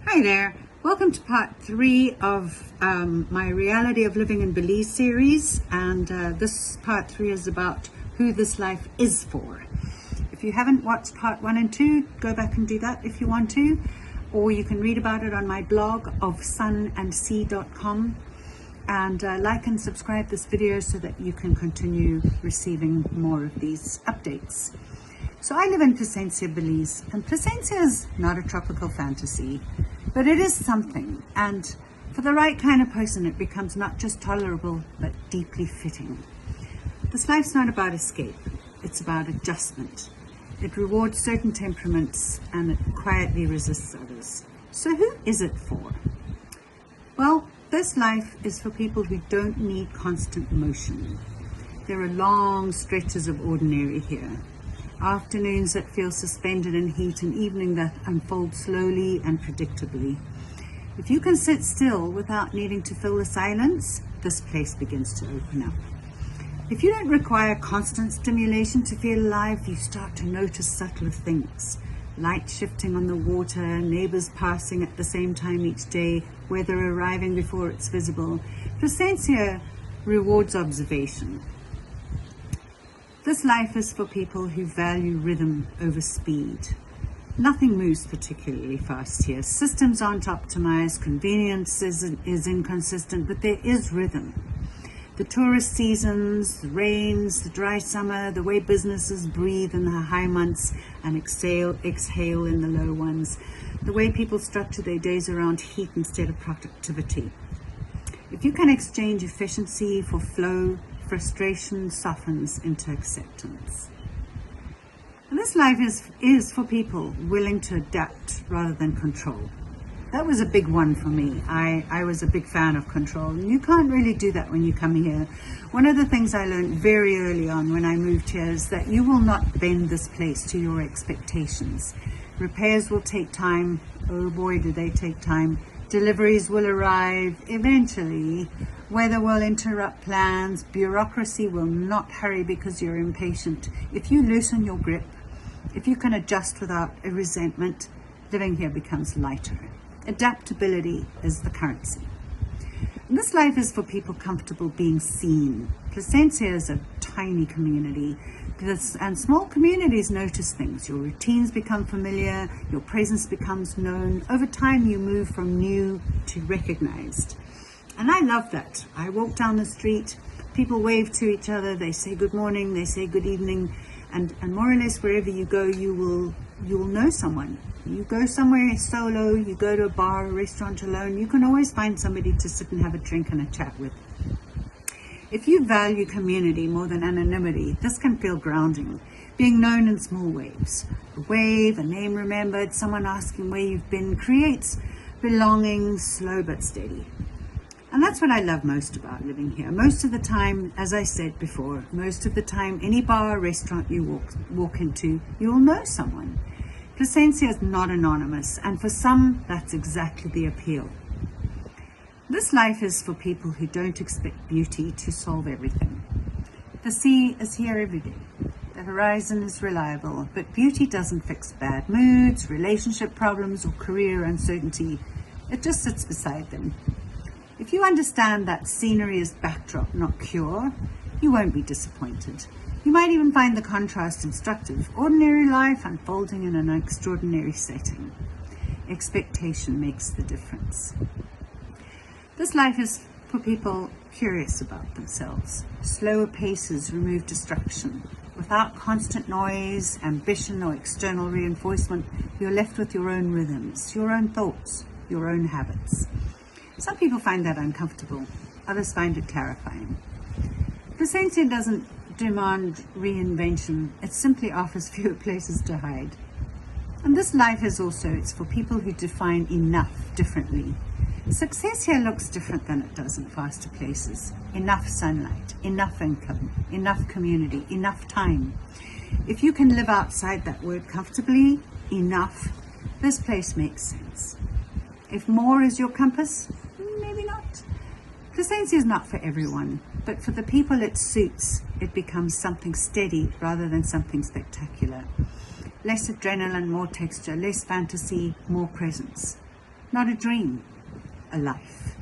Hi there, welcome to part 3 of my Reality of Living in Belize series, and this part 3 is about who this life is for. If you haven't watched part 1 and 2, go back and do that if you want to, or you can read about it on my blog of sunandsea.com, and like and subscribe this video so that you can continue receiving more of these updates. So I live in Placencia, Belize, and Placencia is not a tropical fantasy, but it is something, and for the right kind of person it becomes not just tolerable but deeply fitting. This life's not about escape, it's about adjustment. It rewards certain temperaments and it quietly resists others. So who is it for? Well, this life is for people who don't need constant motion. There are long stretches of ordinary here. Afternoons that feel suspended in heat, and evening that unfold slowly and predictably. If you can sit still without needing to fill the silence, this place begins to open up. If you don't require constant stimulation to feel alive, you start to notice subtler things. Light shifting on the water, neighbors passing at the same time each day, weather arriving before it's visible. Placencia rewards observation. This life is for people who value rhythm over speed. Nothing moves particularly fast here. Systems aren't optimized, convenience is inconsistent, but there is rhythm. The tourist seasons, the rains, the dry summer, the way businesses breathe in the high months and exhale in the low ones, the way people structure their days around heat instead of productivity. If you can exchange efficiency for flow, frustration softens into acceptance. And this life is for people willing to adapt rather than control. That was a big one for me. I was a big fan of control, and you can't really do that when you come here. One of the things I learned very early on when I moved here is that you will not bend this place to your expectations. Repairs will take time. Oh boy, do they take time. Deliveries will arrive eventually. Weather will interrupt plans. Bureaucracy will not hurry because you're impatient. If you loosen your grip, if you can adjust without a resentment, living here becomes lighter. Adaptability is the currency. And this life is for people comfortable being seen. Placencia is a tiny community, and small communities notice things. Your routines become familiar, your presence becomes known. Over time you move from new to recognized. And I love that. I walk down the street, people wave to each other, they say good morning, they say good evening, and more or less wherever you go you will know someone. You go somewhere solo, you go to a bar, a restaurant alone, you can always find somebody to sit and have a drink and a chat with. If you value community more than anonymity, this can feel grounding. Being known in small waves. A wave, a name remembered, someone asking where you've been creates belonging, slow but steady. And that's what I love most about living here. Most of the time, as I said before, most of the time, any bar or restaurant you walk into, you'll know someone. Placencia is not anonymous, and for some, that's exactly the appeal. This life is for people who don't expect beauty to solve everything. The sea is here every day. The horizon is reliable, but beauty doesn't fix bad moods, relationship problems, or career uncertainty. It just sits beside them. If you understand that scenery is backdrop, not cure, you won't be disappointed. You might even find the contrast instructive. Ordinary life unfolding in an extraordinary setting. Expectation makes the difference. This life is for people curious about themselves. Slower paces remove distraction. Without constant noise, ambition, or external reinforcement, you're left with your own rhythms, your own thoughts, your own habits. Some people find that uncomfortable, others find it clarifying. Placencia doesn't demand reinvention, it simply offers fewer places to hide. And this life is also, it's for people who define enough differently. Success here looks different than it does in faster places. Enough sunlight, enough income, enough community, enough time. If you can live outside that word comfortably, enough, this place makes sense. If more is your compass, maybe not. Placencia is not for everyone, but for the people it suits, it becomes something steady rather than something spectacular. Less adrenaline, more texture, less fantasy, more presence. not a dream, a life.